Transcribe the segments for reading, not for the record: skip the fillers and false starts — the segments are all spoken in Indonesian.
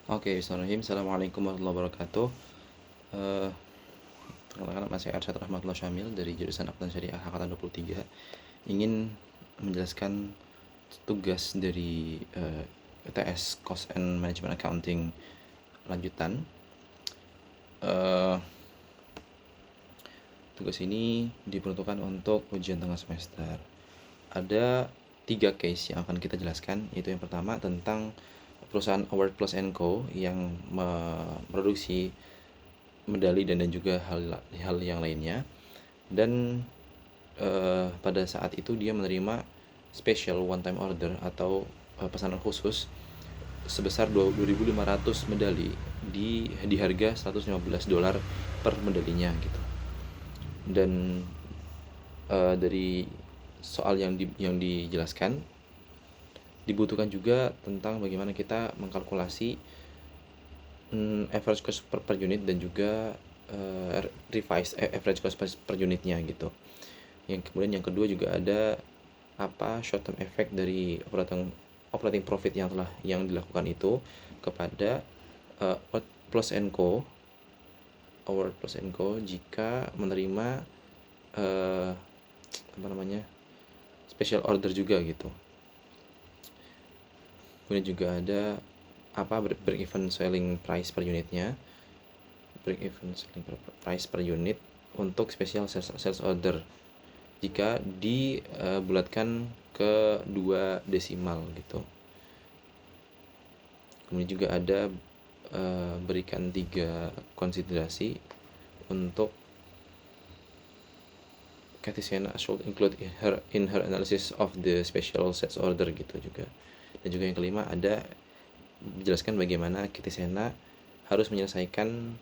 Oke, bismillahirrahmanirrahim. Assalamualaikum warahmatullahi wabarakatuh. Eh, Perkenalkan, nama saya Arsyad Rahmatullah Syamil dari jurusan Akuntan Syariah Angkatan 23. Ingin menjelaskan tugas dari ETS Cost and Management Accounting lanjutan. Eh, Tugas ini diperuntukkan untuk ujian tengah semester. Ada 3 case yang akan kita jelaskan, yaitu yang pertama tentang perusahaan Award Plus Co yang memproduksi medali dan juga hal yang lainnya. Dan pada saat itu dia menerima special one time order atau pesanan khusus sebesar 2.500 medali di harga $115 per medalinya gitu. Dan dari soal yang dijelaskan dibutuhkan juga tentang bagaimana kita mengkalkulasi average cost per unit dan juga revise average cost per unitnya gitu. Kemudian yang kedua juga ada apa short term effect dari operating profit yang dilakukan itu kepada Plus Co, Award Plus Co jika menerima special order juga gitu. Kemudian juga ada break even selling price per unitnya, break even selling price per unit untuk special sales order jika dibulatkan ke 2 desimal gitu. Kemudian juga ada berikan 3 konsiderasi untuk Cathy Sena should include in her analysis of the special sales order gitu juga. Dan juga yang kelima ada menjelaskan bagaimana Cathy Sena harus menyelesaikan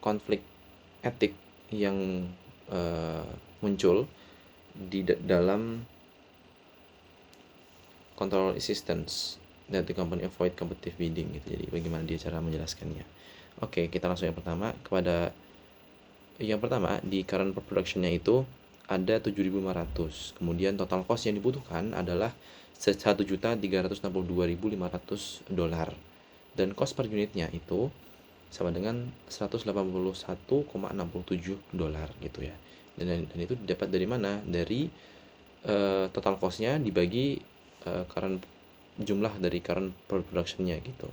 konflik etik yang muncul di dalam control assistance that the company avoid competitive bidding gitu. Jadi bagaimana dia cara menjelaskannya. Oke, kita langsung yang pertama di current production-nya itu ada 7.500. Kemudian total cost yang dibutuhkan adalah $1.362.500 dan cost per unitnya itu sama dengan $181,67 gitu ya. Dan itu didapat dari mana? Dari total cost-nya dibagi jumlah dari current production-nya gitu.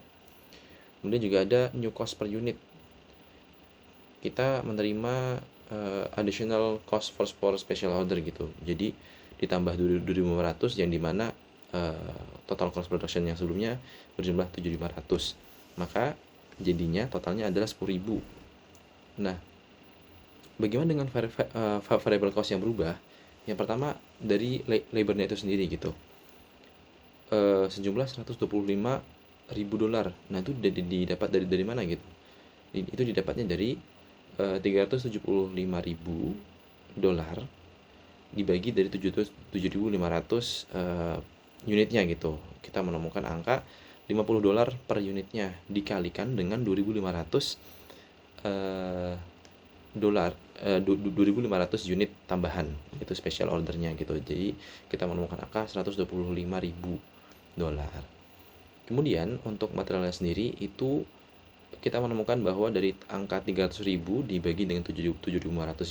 Kemudian juga ada new cost per unit. Kita menerima additional cost for special order gitu. Jadi ditambah 2.500 yang dimana total cost production yang sebelumnya berjumlah 7.500. Maka jadinya totalnya adalah 10.000. Nah, bagaimana dengan variable cost yang berubah? Yang pertama dari labornya itu sendiri gitu. Sejumlah $125.000. Nah, itu didapat dari mana gitu? Itu didapatnya dari $375.000 dibagi dari 7.500 unitnya gitu. Kita menemukan angka $50 per unitnya dikalikan dengan 2.500 unit tambahan, itu special ordernya gitu. Jadi kita menemukan angka $125.000. Kemudian untuk materialnya sendiri itu kita menemukan bahwa dari angka 300.000 dibagi dengan 7.500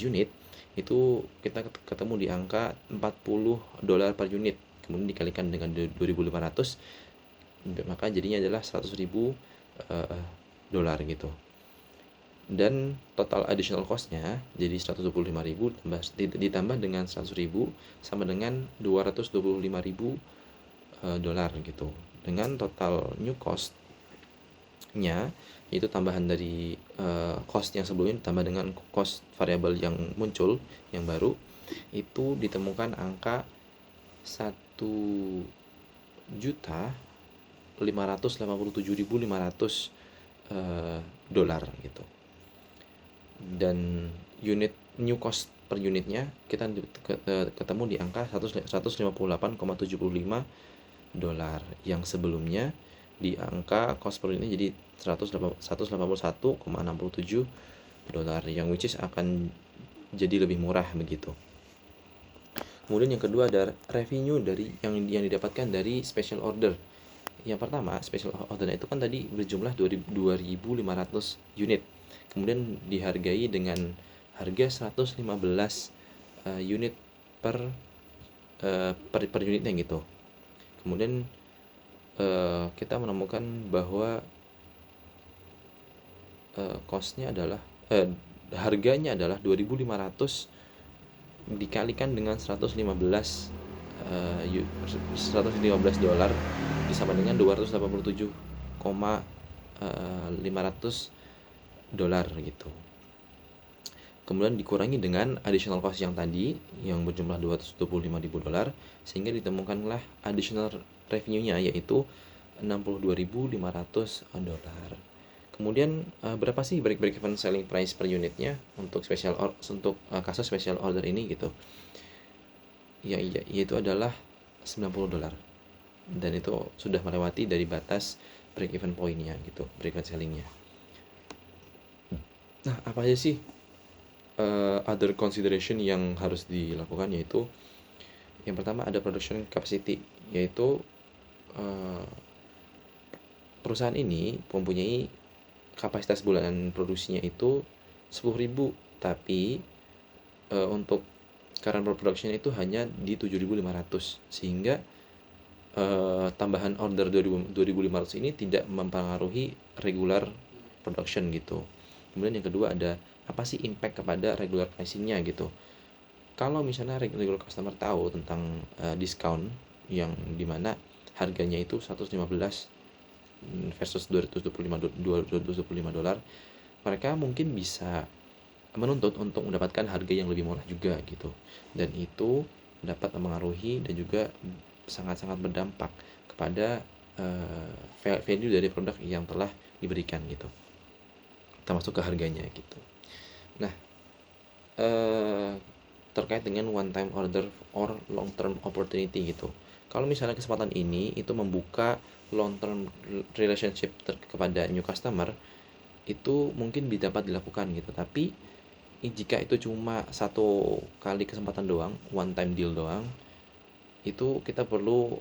unit itu kita ketemu di angka $40 per unit, kemudian dikalikan dengan 2.500 maka jadinya adalah $100.000 gitu. Dan total additional cost-nya jadi 125.000 ditambah dengan 100.000 sama dengan $225.000 gitu. Dengan total new cost-nya itu tambahan dari cost yang sebelumnya ditambah dengan cost variabel yang muncul yang baru, itu ditemukan angka $1.587.500 gitu. Dan unit new cost per unitnya kita ketemu di angka $158,75 yang sebelumnya di angka cost per unitnya jadi $181,67 yang which is akan jadi lebih murah begitu. Kemudian yang kedua ada revenue dari yang didapatkan dari special order. Yang pertama, special order itu kan tadi berjumlah 2.500 unit. Kemudian dihargai dengan harga 115 unit per unitnya gitu. Kemudian kita menemukan bahwa cost-nya adalah harganya adalah 2.500 dikalikan dengan 115 $115 disama dengan 287,500 dolar gitu. Kemudian dikurangi dengan additional cost yang tadi yang berjumlah $225.000 sehingga ditemukanlah additional revenue-nya yaitu $62.500. Kemudian berapa sih break-even selling price per unitnya untuk kasus special order ini gitu. Yaitu adalah $90 dan itu sudah melewati dari batas break-even point-nya gitu, break-even selling-nya. Nah, apa aja sih other consideration yang harus dilakukan, yaitu yang pertama ada production capacity, yaitu perusahaan ini mempunyai kapasitas bulanan produksinya itu 10.000, tapi untuk current production itu hanya di 7.500 sehingga tambahan order 2.500 ini tidak mempengaruhi regular production gitu. Kemudian yang kedua ada apa sih impact kepada regular pricing-nya gitu. Kalau misalnya regular customer tahu tentang diskon yang dimana harganya itu 115 versus $225, mereka mungkin bisa menuntut untuk mendapatkan harga yang lebih murah juga gitu. Dan itu dapat mempengaruhi dan juga sangat-sangat berdampak kepada value dari produk yang telah diberikan gitu, termasuk ke harganya gitu. Nah, terkait dengan one time order or long term opportunity gitu. Kalau misalnya kesempatan ini itu membuka long term relationship kepada new customer, itu mungkin dapat dilakukan gitu. Tapi jika itu cuma satu kali kesempatan doang, one time deal doang, itu kita perlu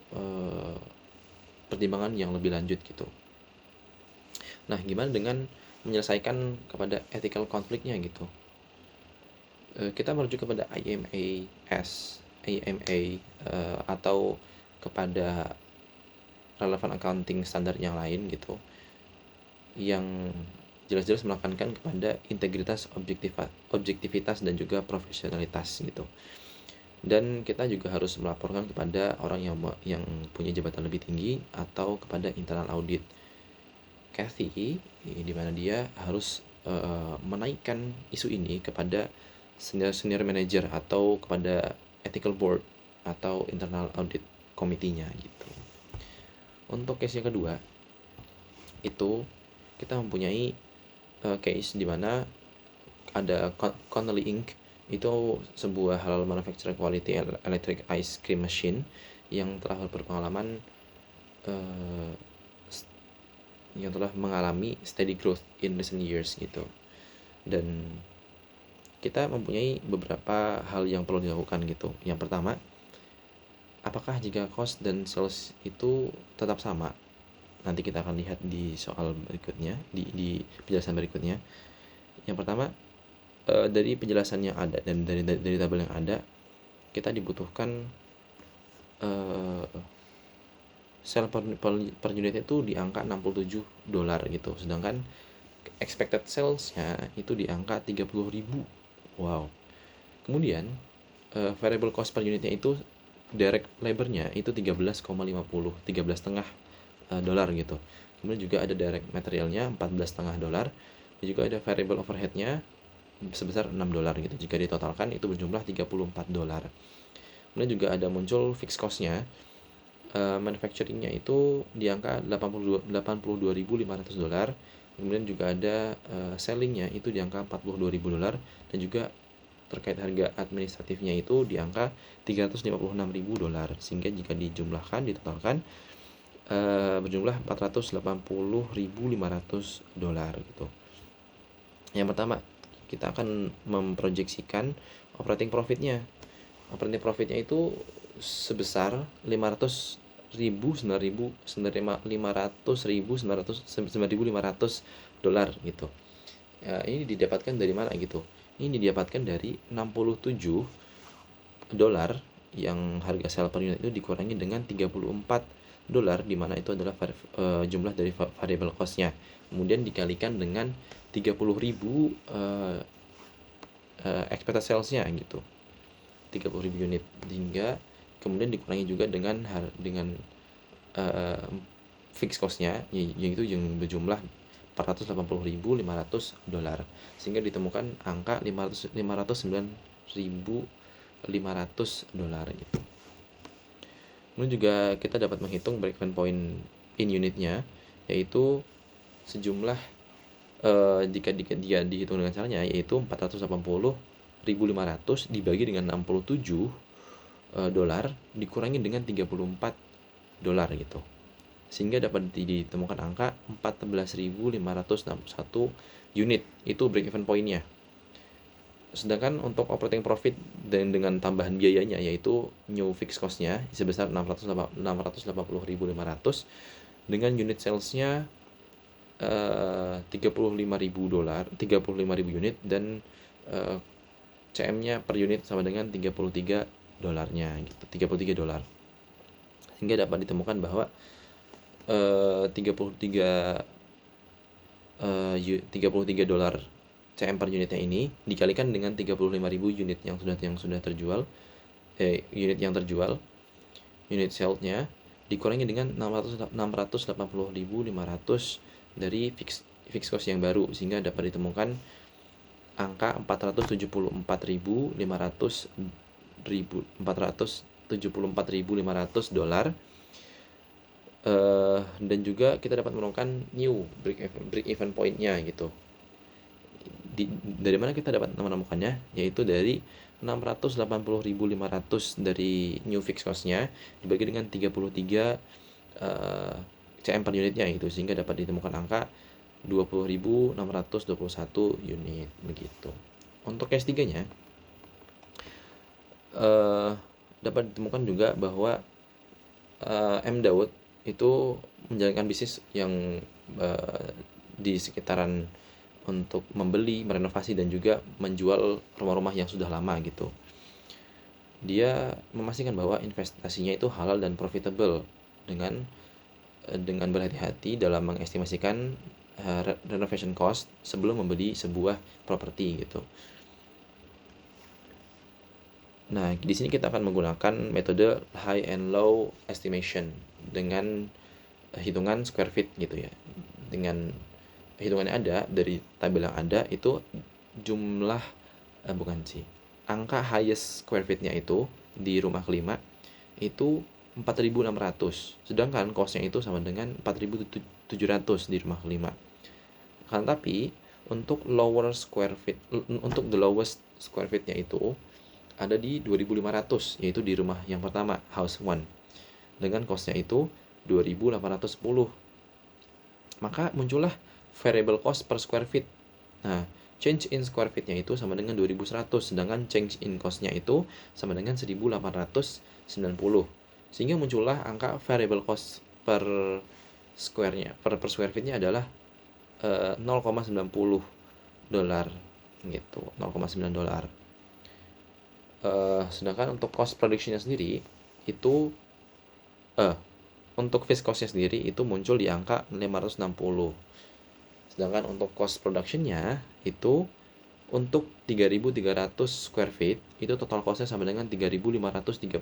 pertimbangan yang lebih lanjut gitu. Nah, gimana dengan menyelesaikan kepada ethical conflict-nya gitu? Kita merujuk kepada IMA atau kepada relevant accounting standar yang lain gitu, yang jelas-jelas menekankan kepada integritas, objektivitas dan juga profesionalitas gitu. Dan kita juga harus melaporkan kepada orang yang punya jabatan lebih tinggi atau kepada internal audit. Kathy, di mana dia harus menaikkan isu ini kepada senior manager atau kepada ethical board atau internal audit committee-nya gitu. Untuk case yang kedua, itu kita mempunyai case di mana ada Connelly Inc. Itu sebuah halal manufacturer quality electric ice cream machine yang telah berpengalaman yang telah mengalami steady growth in recent years gitu. Dan kita mempunyai beberapa hal yang perlu dilakukan gitu. Yang pertama, apakah jika cost dan sales itu tetap sama? Nanti kita akan lihat di soal berikutnya, di penjelasan berikutnya. Yang pertama, dari penjelasan yang ada dan dari tabel yang ada, kita dibutuhkan sell per unit itu di angka $67 gitu, sedangkan expected salesnya itu di angka 30.000. Wow. Kemudian variable cost per unitnya itu direct labornya itu 13,50, $13,5 gitu. Kemudian juga ada direct materialnya $14,5 dan juga ada variable overheadnya sebesar $6 gitu. Jika ditotalkan itu berjumlah $34. Kemudian juga ada muncul fixed cost-nya. Manufacturing-nya itu di angka $82.500. Kemudian juga ada selling-nya itu di angka $42.000 dan juga terkait harga administratifnya itu di angka $356.000, sehingga jika dijumlahkan ditotalkan berjumlah $480.500 gitu. Yang pertama, kita akan memproyeksikan operating profit-nya. Operating profit-nya itu sebesar $500 $9.500 gitu. Ini didapatkan dari mana gitu? Ini didapatkan dari $67 yang harga sel per unit itu dikurangi dengan $34, di mana itu adalah jumlah dari variable cost-nya. Kemudian dikalikan dengan 30.000 expected sales-nya gitu. 30.000 unit, hingga kemudian dikurangi juga dengan fixed cost-nya, yaitu yang berjumlah $480.500, sehingga ditemukan angka $509.500 gitu. Kemudian juga kita dapat menghitung break-even point in unitnya, yaitu sejumlah jika dia dihitung dengan caranya, yaitu 480.500 dibagi dengan $67 dikurangi dengan $34 gitu, sehingga dapat ditemukan angka 14.561 unit. Itu break even point-nya. Sedangkan untuk operating profit dan dengan tambahan biayanya, yaitu new fixed cost-nya sebesar 680.500 dengan unit sales-nya $35.000 unit, dan CM-nya per unit sama dengan $33-nya gitu, $33. Sehingga dapat ditemukan bahwa $33 CM per unitnya ini dikalikan dengan 35.000 unit yang sudah terjual, unit sales-nya dikurangi dengan 680.500 dari fixed cost yang baru, sehingga dapat ditemukan angka $474.500, dan juga kita dapat menemukan new break even point-nya gitu. Dari mana kita dapat menemukannya? Yaitu dari 680.500 dari new fixed cost-nya dibagi dengan 33 CM per unitnya itu, sehingga dapat ditemukan angka 20.621 unit begitu. Untuk case 3-nya dapat ditemukan juga bahwa M. Daud itu menjalankan bisnis yang di sekitaran untuk membeli, merenovasi, dan juga menjual rumah-rumah yang sudah lama gitu. Dia memastikan bahwa investasinya itu halal dan profitable dengan berhati-hati dalam mengestimasikan renovation cost sebelum membeli sebuah properti gitu. Nah, di sini kita akan menggunakan metode high and low estimation dengan hitungan square feet gitu ya. Dengan hitungannya ada dari tabel yang ada, itu jumlah angka highest square feet-nya itu di rumah kelima itu 4.600, sedangkan cost-nya itu sama dengan 4.700 di rumah kelima. Tapi untuk the lowest square feet-nya itu ada di 2.500, yaitu di rumah yang pertama, house 1, dengan cost-nya itu 2.810. Maka muncullah variable cost per square feet. Nah, change in square feet-nya itu sama dengan 2.100, sedangkan change in cost-nya itu sama dengan 1.890. Sehingga muncullah angka variable cost per square-nya, per square feet-nya adalah $0,90 gitu, $0,9. Sedangkan untuk cost production-nya sendiri itu untuk fixed cost-nya sendiri itu muncul di angka 560. Sedangkan untuk cost production-nya itu untuk 3.300 square feet itu total cost-nya sama dengan $3.530.000.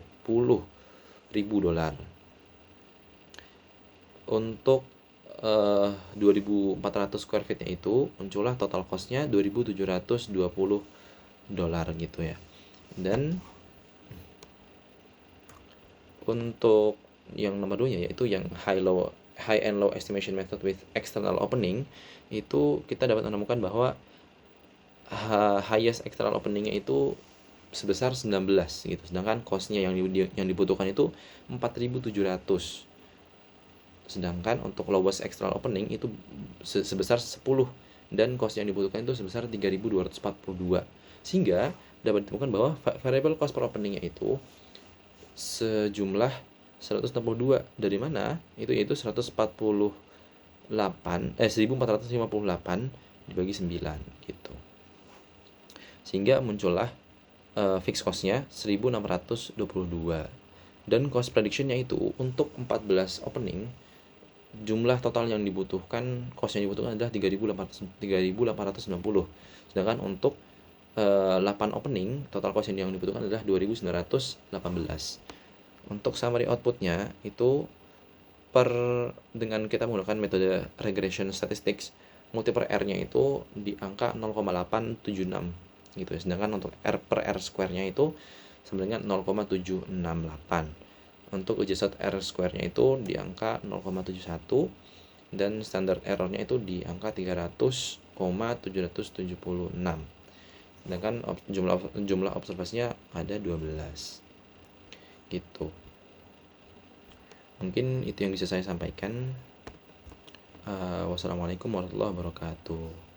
Untuk 2.400 square feet-nya itu muncullah total cost-nya $2.720 gitu ya. Dan untuk yang nomor 2-nya, yaitu yang high and low estimation method with external opening, itu kita dapat menemukan bahwa highest external openingnya itu sebesar 19 gitu, sedangkan cost-nya yang dibutuhkan itu 4.700. Sedangkan untuk lowest external opening itu sebesar 10, dan cost yang dibutuhkan itu sebesar 3.242. Sehingga dapat ditemukan bahwa variable cost per openingnya itu sejumlah 162 dari mana? Itu yaitu 1458 dibagi 9 gitu. Sehingga muncullah fixed cost-nya 1622. Dan cost prediction-nya itu untuk 14 opening, jumlah total yang dibutuhkan, cost yang dibutuhkan adalah 3.890. Sedangkan untuk 8 opening, total cost yang dibutuhkan adalah 2.918. Untuk summary output-nya itu dengan kita menggunakan metode regression statistics, multiplier R-nya itu di angka 0,876 gitu. Sedangkan untuk R per R square-nya itu sama dengan 0,768. Untuk adjusted R square-nya itu di angka 0,71 dan standard error-nya itu di angka 300,776. Sedangkan jumlah observasinya ada 12 gitu. Mungkin itu yang bisa saya sampaikan. Wassalamualaikum warahmatullahi wabarakatuh.